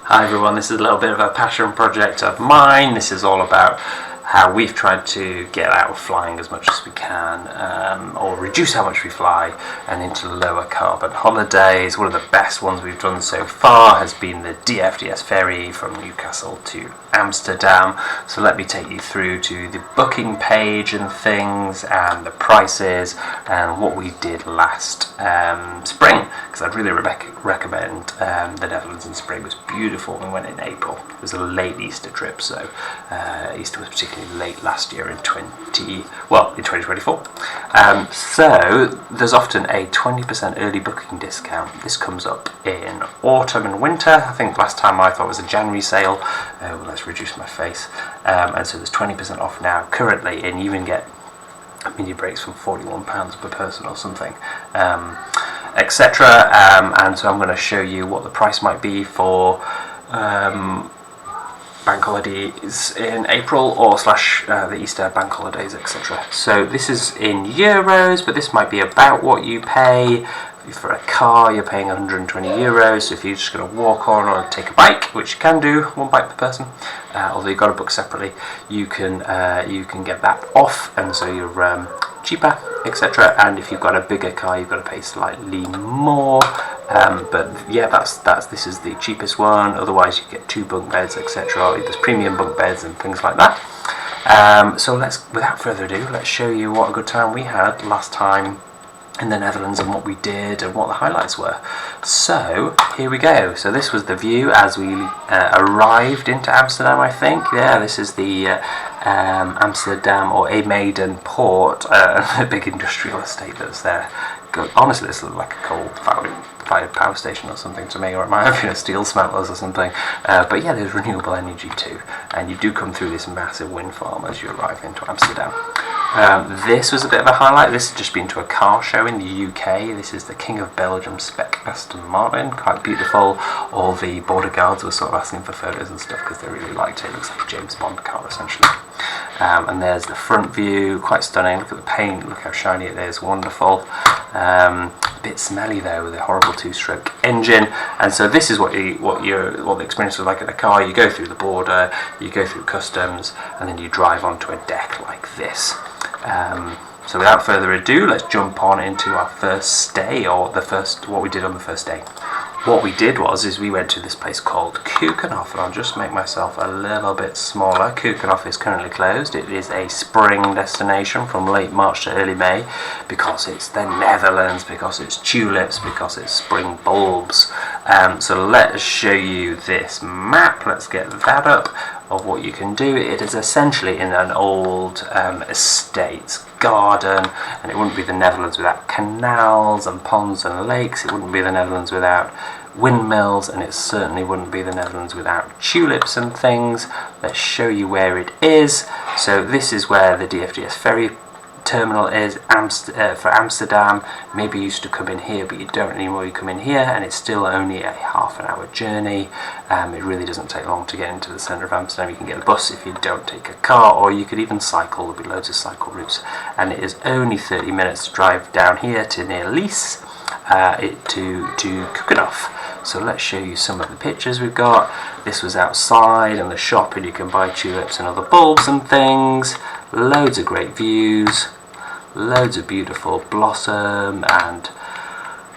Hi everyone, this is a little bit of a passion project of mine. This is all about how we've tried to get out of flying as much as we can, or reduce how much we fly, and into lower carbon holidays. One of the best ones we've done so far has been the DFDS ferry from Newcastle to Amsterdam. So let me take you through to the booking page and things, and the prices, and what we did last spring, because I'd really recommend the Netherlands in spring. It was beautiful. We went in April. It was a late Easter trip, so Easter was particularly late last year in 2024. So there's often a 20% early booking discount. This comes up in autumn and winter. I think last time I thought it was a January sale. Well, let's reduce my face. And so there's 20% off now currently, and you even get mini breaks from £41 per person or something, etc. And so I'm going to show you what the price might be for bank holidays in April, or the Easter bank holidays, etc. So this is in euros, but this might be about what you pay. For a car, you're paying €120. So if you're just going to walk on or take a bike, which you can do, one bike per person, although you've got to book separately, you can get that off, and so you're cheaper, etc. And if you've got a bigger car, you've got to pay slightly more. But yeah, this is the cheapest one. Otherwise, you get 2 bunk beds, etc. There's premium bunk beds and things like that. So without further ado, let's show you what a good time we had last time in the Netherlands, and what we did and what the highlights were. So here we go. So this was the view as we arrived into Amsterdam, I think. Yeah, this is the Amsterdam, or Maiden port, a big industrial estate that's there. Good. Honestly, this looked like a coal-fired power station or something to me, or it might have been a steel smelters or something. But yeah, there's renewable energy too, and you do come through this massive wind farm as you arrive into Amsterdam. This was a bit of a highlight. This has just been to a car show in the UK. This is the King of Belgium spec Aston Martin, quite beautiful. All the border guards were sort of asking for photos and stuff because they really liked it. It looks like a James Bond car essentially. And there's the front view, quite stunning. Look at the paint, look how shiny it is, wonderful. A bit smelly though, with a horrible 2-stroke engine. And so this is what the experience was like in a car. You go through the border, you go through customs, and then you drive onto a deck like this. So without further ado, let's jump on into our first stay, or what we did on the first day. What we did is we went to this place called Keukenhoff, and I'll just make myself a little bit smaller. Keukenhoff is currently closed. It is a spring destination from late March to early May, because it's the Netherlands, because it's tulips, because it's spring bulbs. So let's show you this map. Let's get that up, of what you can do. It is essentially in an old estate garden, and it wouldn't be the Netherlands without canals and ponds and lakes. It wouldn't be the Netherlands without windmills, and it certainly wouldn't be the Netherlands without tulips and things. Let's show you where it is. So this is where the DFDS ferry terminal is for Amsterdam. Maybe you used to come in here, but you don't anymore. You come in here, and it's still only a half-an-hour journey. It really doesn't take long to get into the centre of Amsterdam. You can get a bus if you don't take a car, or you could even cycle. There'll be loads of cycle routes, and it is only 30 minutes to drive down here to near Lies, to Keukenhoff. So let's show you some of the pictures we've got. This was outside in the shop, and you can buy tulips and other bulbs and things. Loads of great views, loads of beautiful blossom and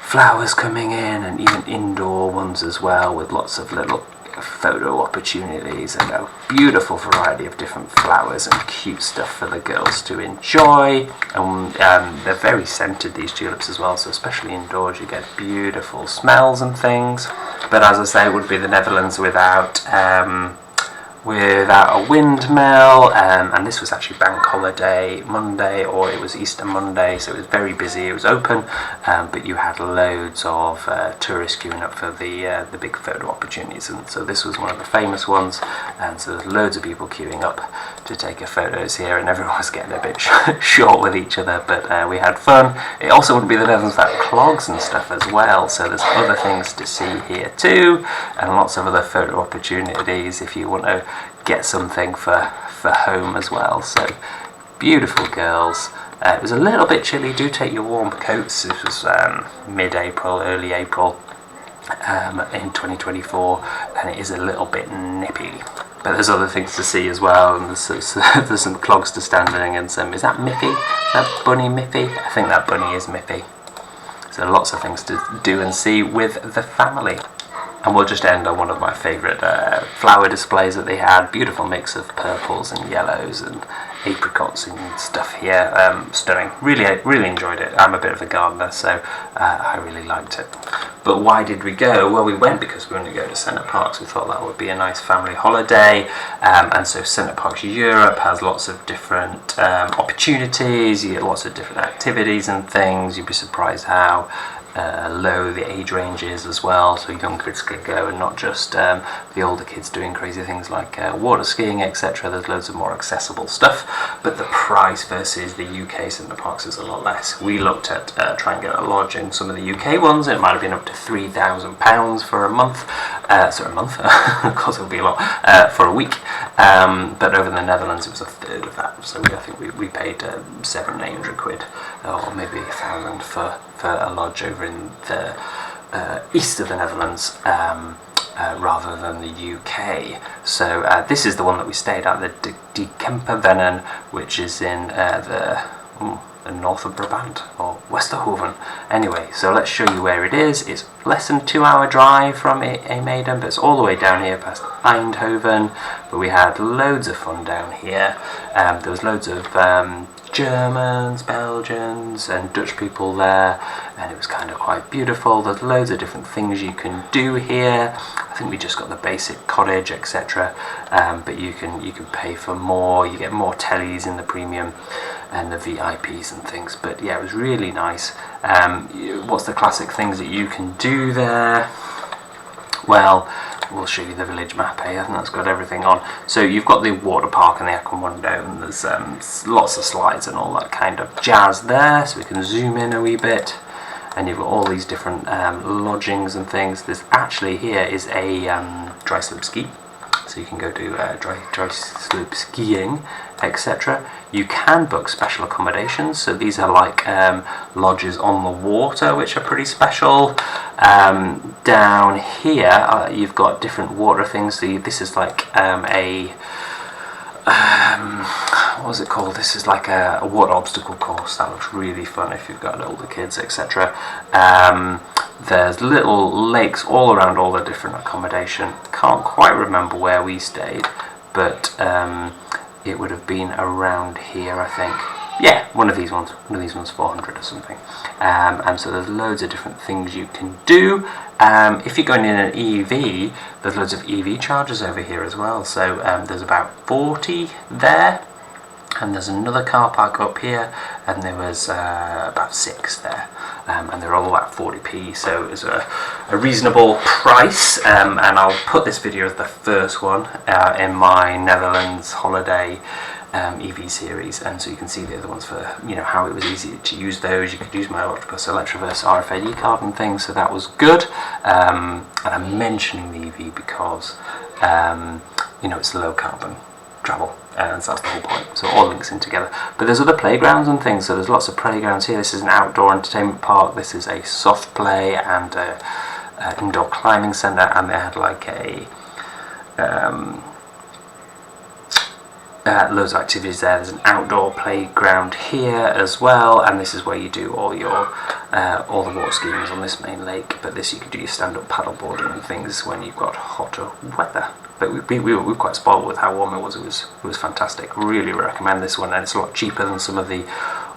flowers coming in, and even indoor ones as well, with lots of little photo opportunities, and a beautiful variety of different flowers and cute stuff for the girls to enjoy. And they're very scented, these tulips as well, so especially indoors you get beautiful smells and things. But as I say, it would be the Netherlands without a windmill, and this was actually bank holiday Monday, or it was Easter Monday, so it was very busy. It was open, but you had loads of tourists queuing up for the big photo opportunities, and so this was one of the famous ones, and so there's loads of people queuing up to take photos here, and everyone was getting a bit short with each other, but we had fun. It also wouldn't be the Netherlands without clogs and stuff as well, so there's other things to see here too, and lots of other photo opportunities if you want to get something for home as well. So beautiful girls. It was a little bit chilly. Do take your warm coats. This was mid-April, early April. in 2024, and it is a little bit nippy. But there's other things to see as well, and there's some clogs to standing, and some, is that Miffy? Is that Bunny Miffy? I think that bunny is Miffy. So lots of things to do and see with the family. And we'll just end on one of my favourite flower displays that they had. Beautiful mix of purples and yellows and apricots and stuff here. Stunning. Really enjoyed it. I'm a bit of a gardener, so I really liked it. But why did we go? Well, we went because we wanted to go to Centre Parcs. We thought that would be a nice family holiday. And so Centre Parcs Europe has lots of different opportunities. You get lots of different activities and things. You'd be surprised how low the age range is as well, so young kids could go and not just the older kids doing crazy things like water skiing, etc. There's loads of more accessible stuff, but the price versus the UK Centre Parcs is a lot less. We looked at trying to get a lodge in some of the UK ones. It might have been up to £3,000 for a month, of course it would be a lot, for a week, but over in the Netherlands it was a third of that, so I think we paid £700-800 or maybe £1,000 for a lodge over in the east of the Netherlands, rather than the UK. So this is the one that we stayed at, the Kempervennen, which is in the north of Brabant or Westerhoven. Anyway, so let's show you where it is. It's less than 2-hour drive from Maiden, but it's all the way down here past Eindhoven. But we had loads of fun down here. There was loads of Germans, Belgians and Dutch people there, and it was kind of quite beautiful. There's loads of different things you can do here. I think we just got the basic cottage, etc. But you can pay for more. You get more tellies in the premium and the VIPs and things. But yeah, it was really nice. What's the classic things that you can do there? Well, we'll show you the village map here. I think that's got everything on. So you've got the water park and the Aquamundo, and there's lots of slides and all that kind of jazz there. So we can zoom in a wee bit, and you've got all these different lodgings and things. There's actually here is a dry slope ski, so you can go do dry slope skiing, etc. You can book special accommodations, so these are like lodges on the water, which are pretty special. Down here you've got different water things. So this is like what was it called? This is like a water obstacle course. That looks really fun if you've got older kids, etc. There's little lakes all around all the different accommodation. Can't quite remember where we stayed, but it would have been around here, I think. Yeah, one of these ones 400 or something. And so there's loads of different things you can do. If you're going in an EV, there's loads of EV chargers over here as well. So there's about 40 there, and there's another car park up here, and there was about 6 there. And they're all at 40p, so it was a reasonable price. And I'll put this video as the first one in my Netherlands holiday EV series, and so you can see the other ones for how it was easy to use those. You could use my Octopus Electroverse RFID card and things, so that was good. And I'm mentioning the EV because it's low carbon travel, and so that's the whole point. So it all links in together. But there's other playgrounds and things, so there's lots of playgrounds here. This is an outdoor entertainment park. This is a soft play and a indoor climbing centre, and they had like a loads of activities there. There's an outdoor playground here as well, and this is where you do all your all the water skiing on this main lake. But this you could do your stand-up paddleboarding and things when you've got hotter weather. But we were quite spoiled with how warm it was. It was fantastic. Really recommend this one, and it's a lot cheaper than some of the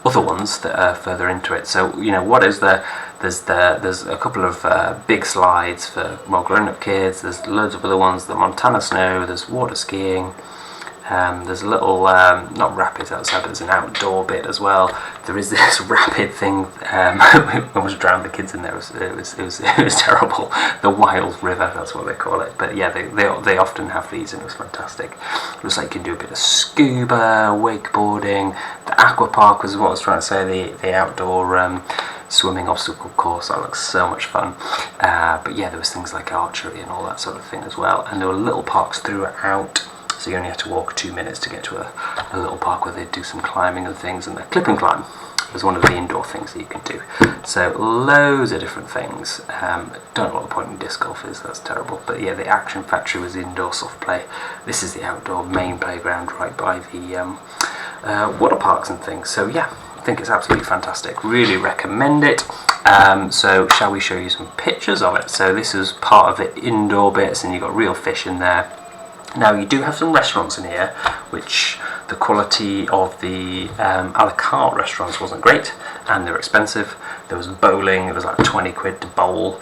other ones that are further into it. So what is there's a couple of big slides for more grown-up kids. There's loads of other ones. The Montana Snow. There's water skiing. There's a little, not rapids outside, but there's an outdoor bit as well. There is this rapid thing. We almost drowned the kids in there. It was terrible. The Wild River, that's what they call it. But yeah, they often have these, and it was fantastic. It looks like you can do a bit of scuba, wakeboarding. The aqua park was what I was trying to say. The outdoor swimming obstacle course. That looks so much fun. But yeah, there was things like archery and all that sort of thing as well. And there were little parks throughout. So you only have to walk 2 minutes to get to a little park where they do some climbing and things, and the clip and climb. as one of the indoor things that you can do. So loads of different things. Don't know what the point in disc golf is, that's terrible. But yeah, the Action Factory was indoor soft play. This is the outdoor main playground right by the water parks and things. So yeah, I think it's absolutely fantastic. Really recommend it. So shall we show you some pictures of it? So this is part of the indoor bits, and you've got real fish in there. Now you do have some restaurants in here, which the quality of the a la carte restaurants wasn't great, and they were expensive. There was bowling, it was like 20 quid to bowl,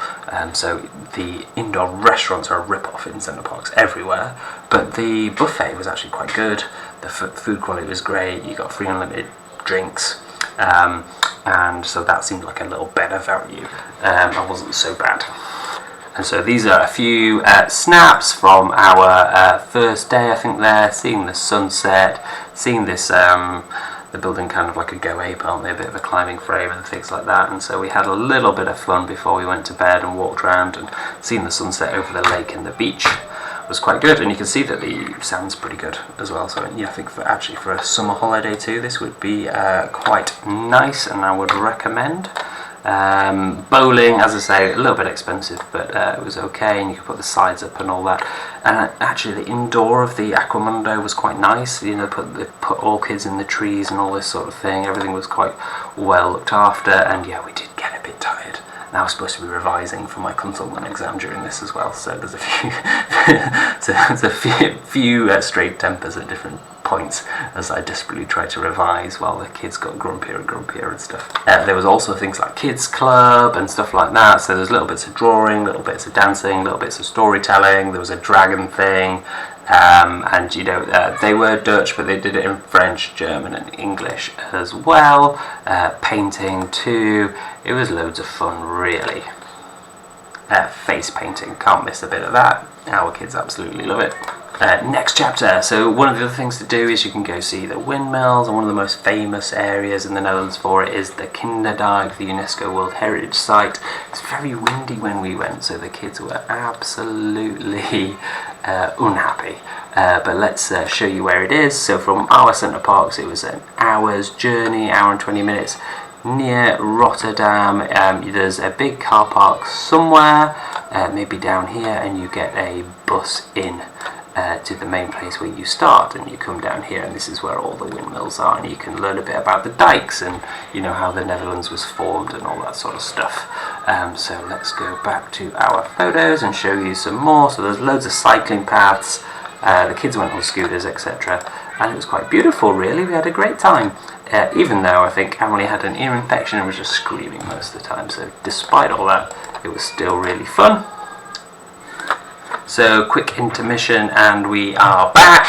so the indoor restaurants are a rip-off in Centre Parcs everywhere, but the buffet was actually quite good. The food quality was great, you got free unlimited drinks, and so that seemed like a little better value, and wasn't so bad. And so these are a few snaps from our first day, I think there, seeing the sunset, seeing this, the building kind of like a Go Ape, aren't they, a bit of a climbing frame and things like that, and so we had a little bit of fun before we went to bed and walked around, and seeing the sunset over the lake and the beach was quite good, and you can see that the sound's pretty good as well, so yeah, I think for a summer holiday too, this would be quite nice, and I would recommend. Bowling, as I say, a little bit expensive, but it was okay, and you could put the sides up and all that. And actually, the indoor of the Aquamundo was quite nice. You know, they put orchids in the trees and all this sort of thing. Everything was quite well looked after, and yeah, we did get a bit tired. Now I was supposed to be revising for my consultant exam during this as well, so there's a few straight tempers at different points as I desperately tried to revise while the kids got grumpier and grumpier and stuff. There was also things like kids club and stuff like that, so there's little bits of drawing, little bits of dancing, little bits of storytelling. There was a dragon thing, and you know, they were Dutch, but they did it in French, German and English as well. Painting too. It was loads of fun, really. Face painting, can't miss a bit of that. Our kids absolutely love it. Next chapter. So one of the other things to do is you can go see the windmills, and one of the most famous areas in the Netherlands for it is the Kinderdijk, the UNESCO World Heritage Site. It's very windy when we went, so the kids were absolutely unhappy. But let's show you where it is. So from our Centre Parcs, it was an hour's journey, hour and 20 minutes, near Rotterdam. There's a big car park somewhere, maybe down here, and you get a bus in to the main place where you start, and you come down here, and this is where all the windmills are, and you can learn a bit about the dikes and, you know, how the Netherlands was formed and all that sort of stuff. So let's go back to our photos and show you some more. So there's loads of cycling paths, the kids went on scooters, etc., and it was quite beautiful, really. We had a great time, even though I think Emily had an ear infection and was just screaming most of the time, so despite all that, it was still really fun. So quick intermission, and we are back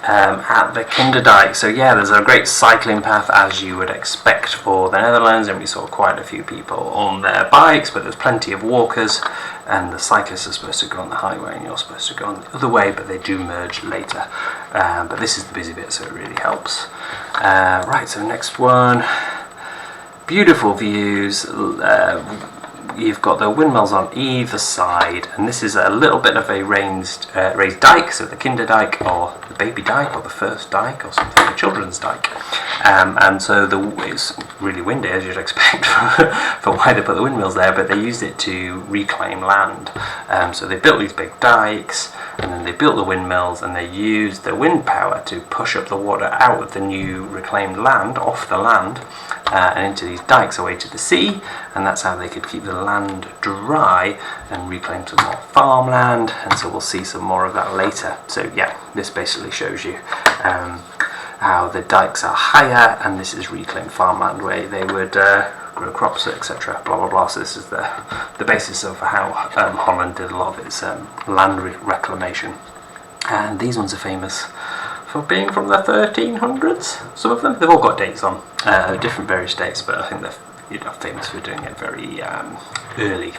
at the Kinderdijk. So yeah, there's a great cycling path, as you would expect for the Netherlands, and we saw quite a few people on their bikes, but there's plenty of walkers, and the cyclists are supposed to go on the highway and you're supposed to go on the other way, but they do merge later. But this is the busy bit, so it really helps. Right, so next one. Beautiful views. You've got the windmills on either side, and this is a little bit of a raised dike, so the Kinderdijk, or the baby dike, or the first dike, or something, the children's dike. And so it's really windy, as you'd expect, for why they put the windmills there, but they used it to reclaim land. So they built these big dikes, and then they built the windmills, and they used the wind power to push up the water out of the new reclaimed land, off the land, and into these dikes away to the sea, and that's how they could keep the land dry and reclaim some more farmland, and so we'll see some more of that later. So yeah, this basically shows you how the dikes are higher, and this is reclaimed farmland where they would grow crops, etc., blah blah blah. So this is the basis of how Holland did a lot of its land reclamation. And these ones are famous for being from the 1300s. Some of them, they've all got dates on, different various dates, but I think they're famous for doing it very early.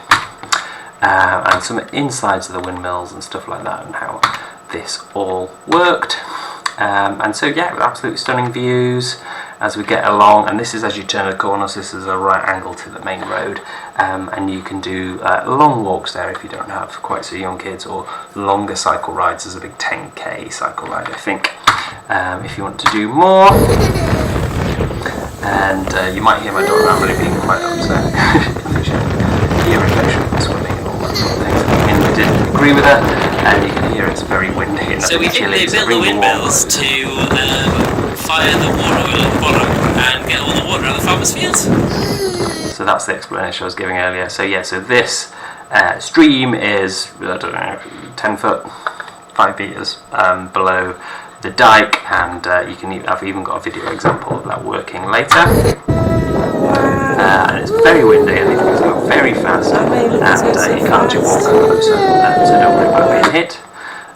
And some insides of the windmills and stuff like that, and how this all worked. And so yeah, absolutely stunning views as we get along, and this is as you turn the corner, so this is a right angle to the main road, and you can do long walks there if you don't have quite so young kids, or longer cycle rides. There's a big 10k cycle ride, I think, if you want to do more. and you might hear my daughter. I'm really being quite upset. Hear reflection of swimming and all that sort of thing. I didn't agree with her, and you can hear it's very windy and so we think they built the windmills to fire the water oil at the bottom and get all the water out of the farmers' fields. So that's the explanation I was giving earlier. So yeah, so this stream is, I don't know, 10 foot, 5 meters below the dike, and I've even got a video example of that working later. And it's very windy, and things go very fast, and you can't actually walk closer, so don't worry about being hit.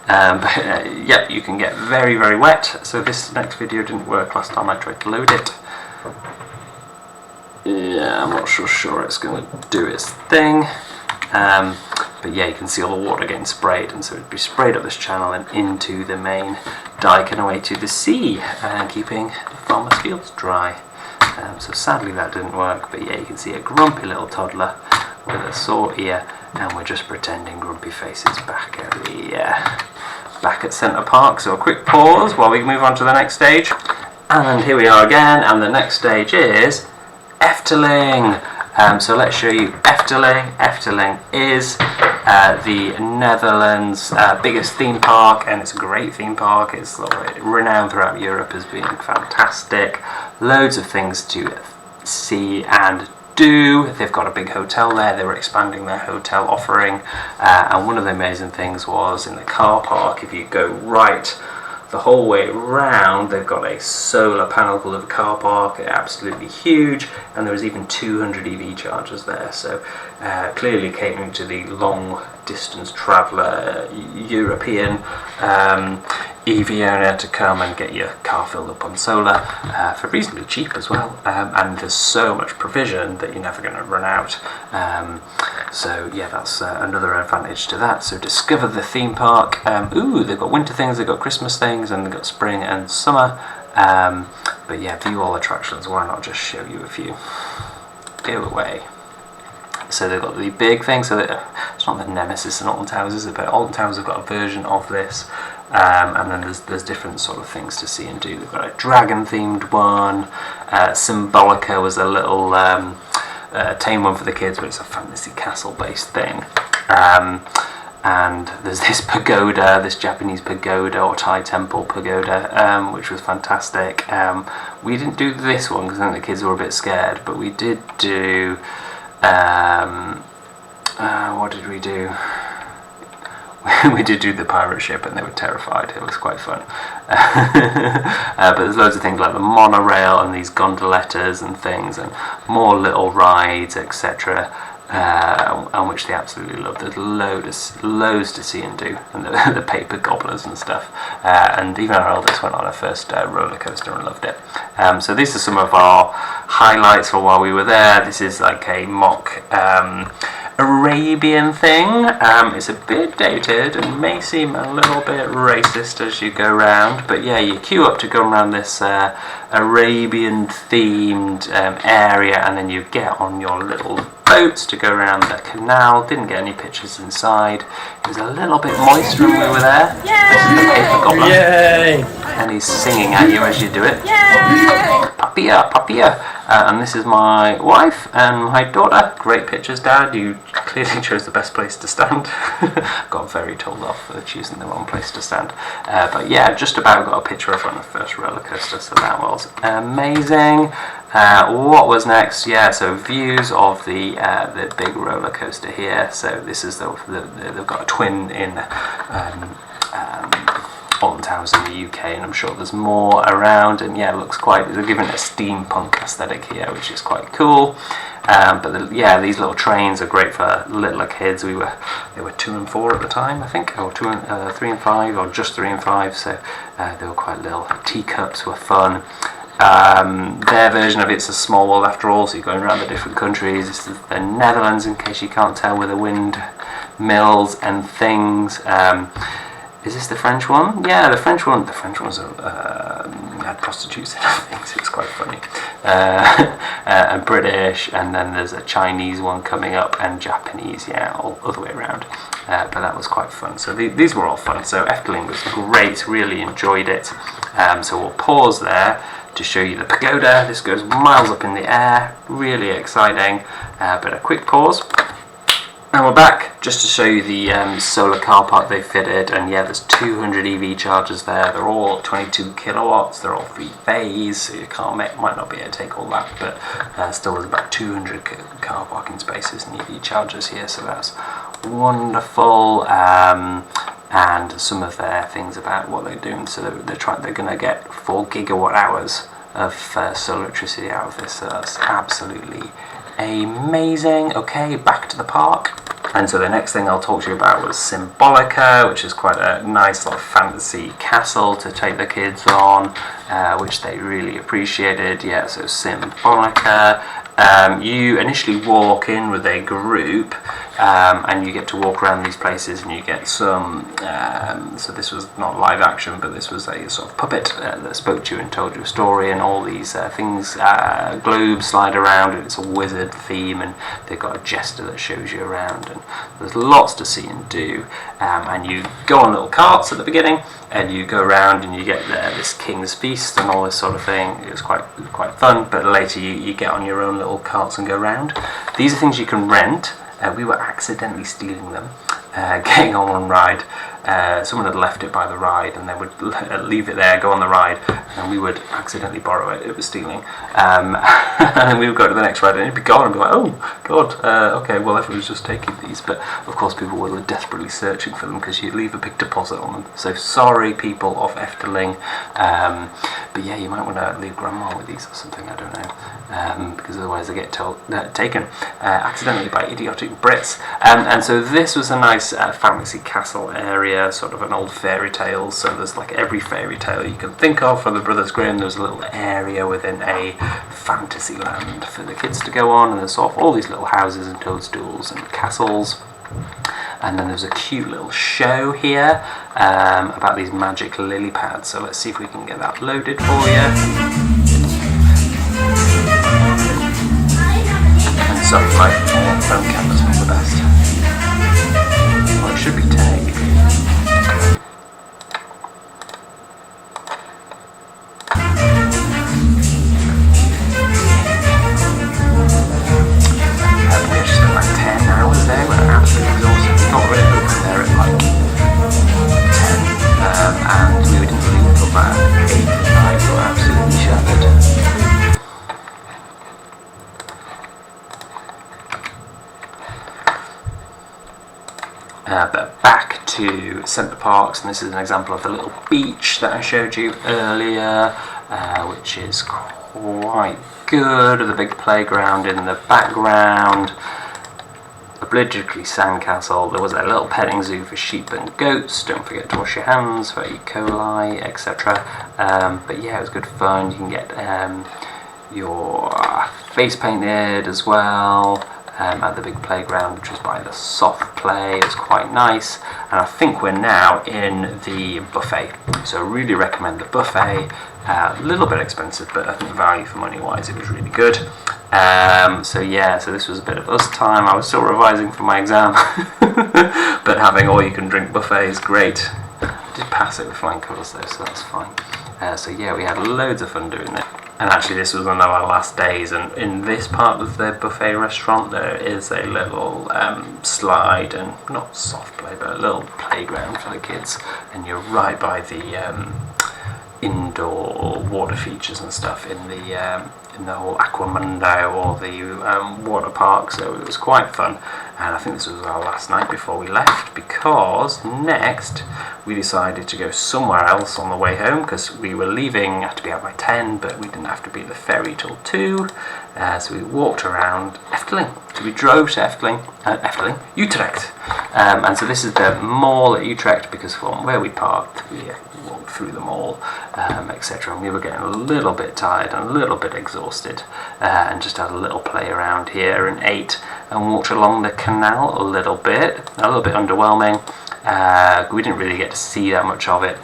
But yeah, you can get very, very wet. So this next video didn't work last time I tried to load it. Yeah, I'm not sure it's going to do its thing. But yeah, you can see all the water getting sprayed, and so it'd be sprayed up this channel and into the main dike and away to the sea, and keeping the farmers' fields dry. So sadly that didn't work, but yeah, you can see a grumpy little toddler with a sore ear, and we're just pretending grumpy faces back at Centre Park. So a quick pause while we move on to the next stage, and here we are again, and the next stage is Efteling. So let's show you Efteling. Efteling is the Netherlands' biggest theme park, and it's a great theme park. It's renowned throughout Europe as being fantastic. Loads of things to see and do. They've got a big hotel there. They were expanding their hotel offering, and one of the amazing things was in the car park. If you go right the whole way round, they've got a solar panel called a car park, absolutely huge, and there was even 200 EV chargers there, so clearly catering to the long distance traveller European EV owner to come and get your car filled up on solar for reasonably cheap as well, and there's so much provision that you're never going to run out. So yeah, that's another advantage to that. So discover the theme park. They've got winter things, they've got Christmas things, and they've got spring and summer. But yeah, view all attractions. Why not just show you a few? Go away. So they've got the big thing. So it's not the Nemesis and Alton Towers, is it? But Alton Towers have got a version of this. And then there's different sort of things to see and do. They've got a dragon themed one. Symbolica was a little tame one for the kids, but it's a fantasy castle based thing. And there's this pagoda, this Japanese pagoda or Thai temple pagoda, which was fantastic. We didn't do this one because I think the kids were a bit scared, but we did do what did we do? We did do the pirate ship, and they were terrified. It was quite fun. But there's loads of things like the monorail and these gondolettas and things, and more little rides, etc. On which they absolutely love. There's loads to see and do, and the paper gobblers and stuff. And even our eldest went on her first roller coaster and loved it. So these are some of our highlights for while we were there. This is like a mock Arabian thing. It's a bit dated and may seem a little bit racist as you go round, but yeah, you queue up to go around this Arabian themed area, and then you get on your little boats to go around the canal. Didn't get any pictures inside. It was a little bit moist when we were there. Yay! Yay! And he's singing at you as you do it. Yay! Papia, papia. And this is my wife and my daughter. Great pictures, Dad. You clearly chose the best place to stand. Got very told off for choosing the wrong place to stand. But yeah, just about got a picture of her on the first roller coaster, so that was amazing. What was next? Yeah, so views of the big roller coaster here. So this is they've got a twin in Alton Towers in the UK, and I'm sure there's more around. And yeah, it looks they're giving it a steampunk aesthetic here, which is quite cool. But these little trains are great for littler kids. They were 2 and 4 at the time, I think, or 3 and 5, or just 3 and 5. So they were quite little. Teacups were fun. Their version of it's a small world after all, so you're going around the different countries. This is the Netherlands, in case you can't tell, with the windmills and things. Is this the French one? Yeah, the French one. The French one's had prostitutes and things. It was quite funny. And British, and then there's a Chinese one coming up, and Japanese. Yeah, all the way around. But that was quite fun. So these were all fun. So Efteling was great. Really enjoyed it. So we'll pause there to show you the pagoda. This goes miles up in the air, really exciting. But a quick pause. And we're back just to show you the solar car park they fitted, and yeah, there's 200 EV chargers there. They're all 22 kilowatts, they're all 3-phase, so your car might not be able to take all that, but still there's about 200 car parking spaces and EV chargers here, so that's wonderful. And some of their things about what they're doing, so they're going to get 4 gigawatt hours of solar electricity out of this, so that's absolutely amazing. Okay, back to the park. And so the next thing I'll talk to you about was Symbolica, which is quite a nice little fantasy castle to take the kids on, which they really appreciated. Yeah, so Symbolica. You initially walk in with a group, and you get to walk around these places, and you get some, so this was not live action, but this was a sort of puppet that spoke to you and told you a story, and all these things, globes slide around, and it's a wizard theme, and they've got a jester that shows you around, and there's lots to see and do. And you go on little carts at the beginning, and you go around and you get this king's feast and all this sort of thing. It was quite fun, but later you get on your own little carts and go around. These are things you can rent. We were accidentally stealing them, getting on one ride. Someone had left it by the ride, and they would leave it there, go on the ride, and we would accidentally borrow it. It was stealing. And then we would go to the next ride, and it'd be gone, and be like, oh, God, okay, well, everyone's just taking these. But, of course, people were desperately searching for them, because you'd leave a big deposit on them. So, sorry, people of Efteling. But, yeah, you might want to leave Grandma with these or something, I don't know, because otherwise they get taken accidentally by idiotic Brits. And so this was a nice fantasy castle area, sort of an old fairy tale. So there's like every fairy tale you can think of from the Brothers Grimm. There's a little area within a fantasy land for the kids to go on, and there's sort of all these little houses and toadstools and castles. And then there's a cute little show here about these magic lily pads. So let's see if we can get that loaded for you. And sorry, my phone camera's not the best. Well, it should be 1080p. We're just at like 10 hours there. We're absolutely exhausted. We got really open there at like 10, and we didn't leave until about 8 at night. We were absolutely shattered. But back to Centre Parcs, and this is an example of the little beach that I showed you earlier, which is quite good, with a big playground in the background, obligatory sandcastle. There was a little petting zoo for sheep and goats. Don't forget to wash your hands for E. coli, etc. But yeah, it was good fun. You can get your face painted as well. At the big playground, which was by the soft play. It was quite nice, and I think we're now in the buffet, so I really recommend the buffet. A little bit expensive, but I think value for money wise it was really good. So yeah, so this was a bit of us time. I was still revising for my exam, but having all you can drink buffet is great. I did pass it with flying colours though, so that's fine. So yeah, we had loads of fun doing it. And actually this was one of our last days, and in this part of the buffet restaurant there is a little slide, and not soft play, but a little playground for the kids, and you're right by the indoor water features and stuff in the whole Aquamundo or the water park, so it was quite fun. And I think this was our last night before we left, because next we decided to go somewhere else on the way home, because we were leaving, had to be out by 10, but we didn't have to be at the ferry till 2, so we walked around Efteling. So we drove to Efteling, Utrect, and so this is the mall at Utrect, because from where we parked, we walked through the mall, etc. And we were getting a little bit tired and a little bit exhausted, and just had a little play around here and ate and walked along the canal a little bit underwhelming. We didn't really get to see that much of it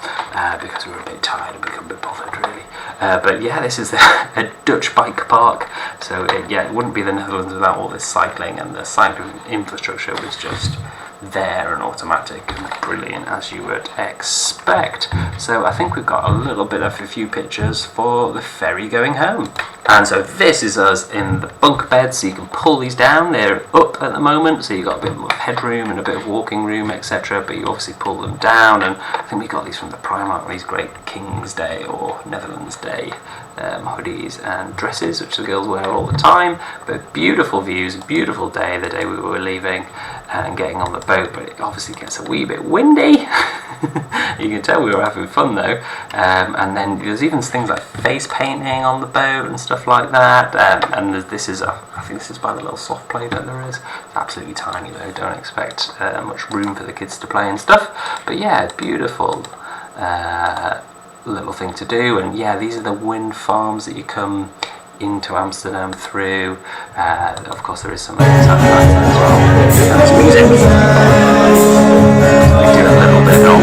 because we were a bit tired and become a bit bothered really. But yeah, this is a Dutch bike park, so it wouldn't be the Netherlands without all this cycling, and the cycling infrastructure was just there and automatic and brilliant as you would expect. So I think we've got a little bit of a few pictures for the ferry going home. And so this is us in the bunk beds, so you can pull these down. They're up at the moment, so you've got a bit more headroom and a bit of walking room, etc. But you obviously pull them down, and I think we got these from the Primark, these great King's Day or Netherlands Day hoodies and dresses, which the girls wear all the time. But beautiful views, beautiful day, the day we were leaving and getting on the boat, but it obviously gets a wee bit windy. You can tell we were having fun though, and then there's even things like face painting on the boat and stuff like that, and this is I think this is by the little soft play that there is. It's absolutely tiny though, don't expect much room for the kids to play and stuff, but yeah, beautiful little thing to do. And yeah, these are the wind farms that you come into Amsterdam through. Of course there is some satellites as well. There's music. We do a little bit of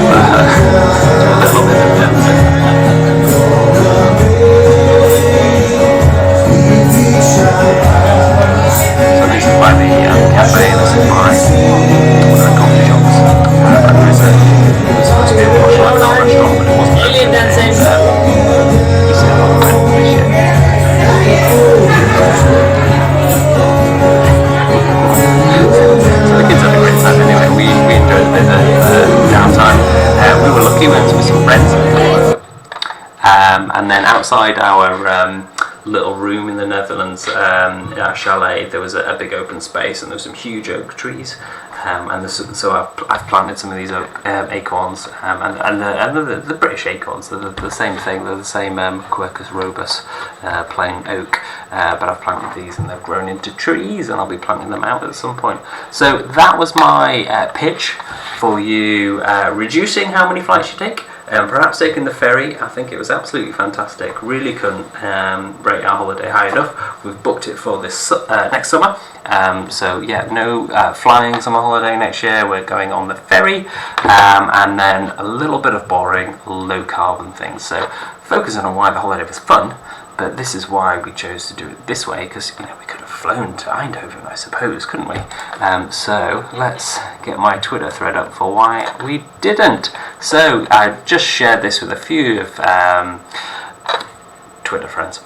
so this is by the cafe, this is by one of the coffee shops. It was supposed to be a posh lifestyle restaurant, but it wasn't. You see a lot of this year. So the kids had a great time anyway. We enjoyed a bit of downtime. We were lucky, we went with some friends, and then outside our little room in the Netherlands, in our chalet, there was a big open space, and there were some huge oak trees. So I've planted some of these acorns, and the British acorns, they're the same thing, they're the same Quercus robus, plain oak, but I've planted these and they've grown into trees, and I'll be planting them out at some point. So that was my pitch for you, reducing how many flights you take. Perhaps taking the ferry. I think it was absolutely fantastic. Really couldn't rate our holiday high enough. We've booked it for this next summer. So yeah, no flying summer holiday next year. We're going on the ferry, and then a little bit of boring, low carbon things. So focusing on why the holiday was fun. But this is why we chose to do it this way, because we could have flown to Eindhoven, I suppose, couldn't we? So let's get my Twitter thread up for why we didn't. So I just shared this with a few of Twitter friends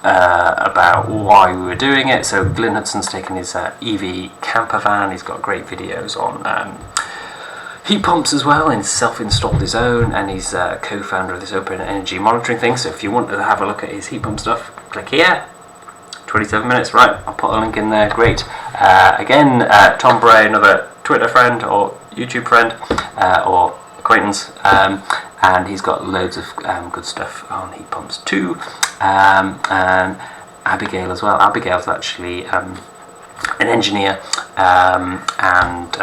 about why we were doing it. So Glyn Hudson's taken his EV camper van. He's got great videos on heat pumps as well, and self-installed his own, and he's co-founder of this open energy monitoring thing. So if you want to have a look at his heat pump stuff, click here. 27 minutes, right, I'll put a link in there. Great. Again, Tom Bray, another Twitter friend or YouTube friend or acquaintance, and he's got loads of good stuff on heat pumps too, and Abigail as well. Abigail's actually an engineer and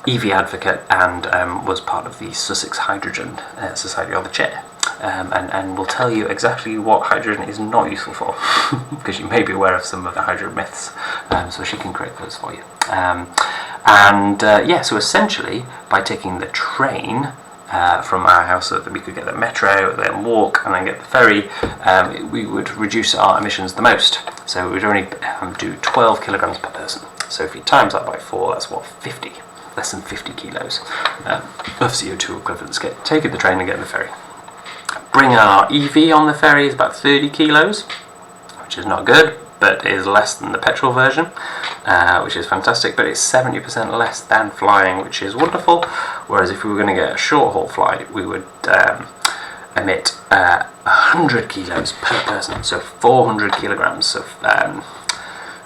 EV advocate, and was part of the Sussex Hydrogen Society, or the chair, and will tell you exactly what hydrogen is not useful for, because you may be aware of some of the hydrogen myths, so she can create those for you. Yeah, so essentially, by taking the train from our house so that we could get the metro, then walk, and then get the ferry, we would reduce our emissions the most. So we would only do 12 kilograms per person. So if you times that by 4, that's what, 50? Less than 50 kilos of CO2 equivalents taking the train and getting the ferry. Bringing our EV on the ferry is about 30 kilos, which is not good, but is less than the petrol version, which is fantastic, but it's 70% less than flying, which is wonderful. Whereas if we were going to get a short haul flight, we would emit 100 kilos per person, so 400 kilograms of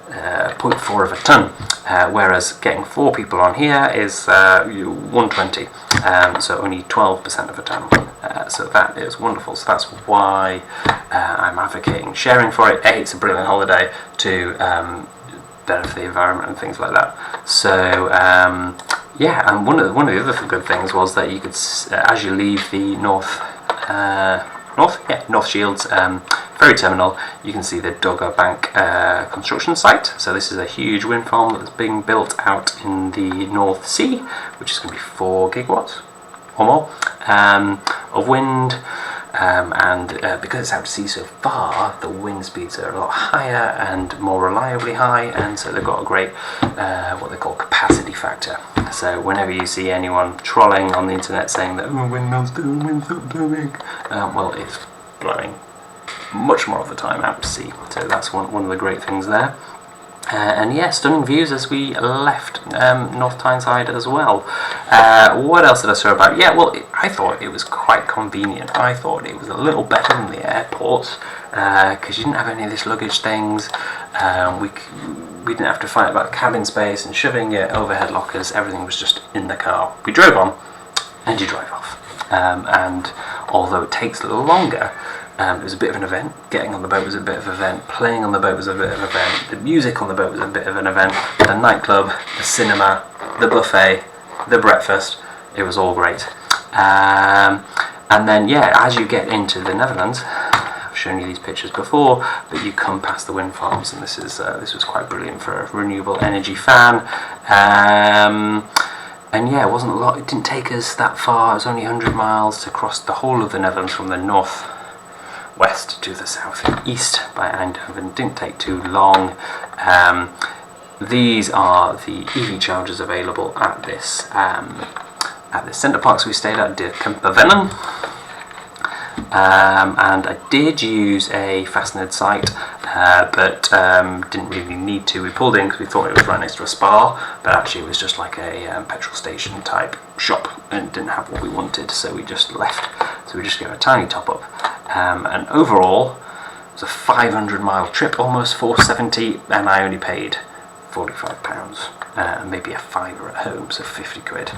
0.4 of a ton, whereas getting 4 people on here is 120, so only 12% of a ton. So that is wonderful. So that's why I'm advocating sharing for it. A, it's a brilliant holiday. 2, better for the environment and things like that. So yeah, and one of the other good things was that you could, as you leave the North Shields ferry terminal, you can see the Dogger Bank construction site. So this is a huge wind farm that's being built out in the North Sea, which is going to be 4 gigawatts or more of wind. because it's out to sea so far, the wind speeds are a lot higher and more reliably high, and so they've got a great what they call capacity factor. So whenever you see anyone trolling on the internet saying that windmills doing, wind's not doing, well, it's blowing much more of the time out to sea. So that's one of the great things there. And yeah, stunning views as we left North Tyneside as well. What else did I say about? Yeah, well, I thought it was quite convenient. I thought it was a little better than the airport because you didn't have any of this luggage things. We didn't have to fight about cabin space and shoving your overhead lockers. Everything was just in the car. We drove on and you drive off. And although it takes a little longer, it was a bit of an event. Getting on the boat was a bit of an event. Playing on the boat was a bit of an event. The music on the boat was a bit of an event. The nightclub, the cinema, the buffet, the breakfast, it was all great. And then, yeah, as you get into the Netherlands, I've shown you these pictures before, but you come past the wind farms, and this was quite brilliant for a renewable energy fan. And yeah, it wasn't a lot. It didn't take us that far. It was only 100 miles to cross the whole of the Netherlands from the north west to the south and east by Eindhoven. Didn't take too long. These are the EV chargers available at this centre parks we stayed at, Kempervennen. And I did use a Fastned site, but didn't really need to. We pulled in because we thought it was right next to a spa, but actually it was just like a petrol station type shop and didn't have what we wanted, so we just left. So we just gave a tiny top up. And overall, it was a 500-mile trip, almost 470, and I only paid £45, and maybe a fiver at home, so 50 quid,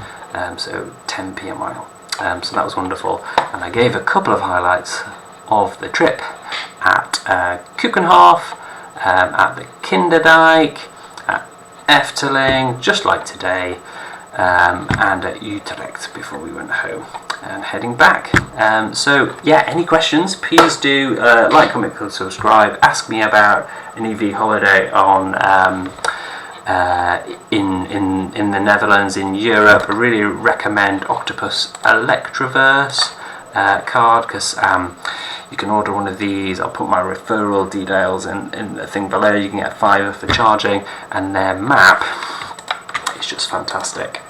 so 10p a mile. So that was wonderful, and I gave a couple of highlights of the trip at Keukenhoff, at the Kinderdijk, at Efteling, just like today, and at Utrect before we went home and heading back. So yeah, any questions, please do like, comment, subscribe, ask me about an EV holiday on in the Netherlands, in Europe. I really recommend Octopus Electroverse card, because you can order one of these. I'll put my referral details in the thing below. You can get £5 for charging, and their map is just fantastic.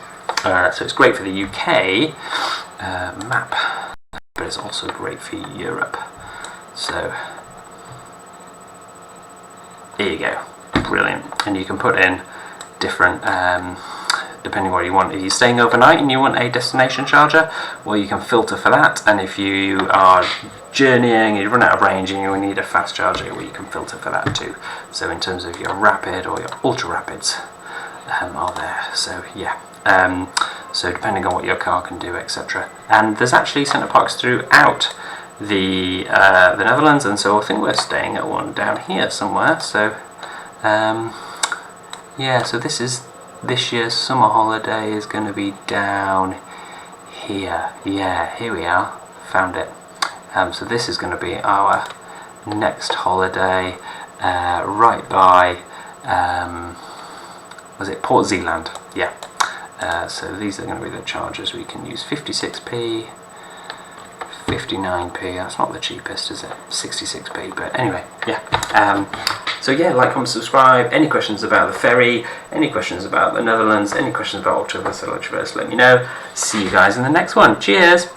So it's great for the UK map, but it's also great for Europe. So there you go, brilliant. And you can put in different, depending what you want. If you're staying overnight and you want a destination charger, well, you can filter for that. And if you are journeying, you run out of range and you need a fast charger, well, you can filter for that too. So in terms of your rapid or your ultra rapids are there. So yeah. So depending on what your car can do, etc. And there's actually centre parks throughout the Netherlands, and so I think we're staying at one down here somewhere. So yeah, so this year's summer holiday is going to be down here. Yeah, here we are, found it. So this is going to be our next holiday, right by was it Port Zeeland? Yeah. So these are going to be the chargers we can use. 56p, 59p, that's not the cheapest, is it? 66p, but anyway, yeah. So yeah, like, comment, subscribe. Any questions about the ferry, any questions about the Netherlands, any questions about Octopus Electroverse, let me know. See you guys in the next one. Cheers!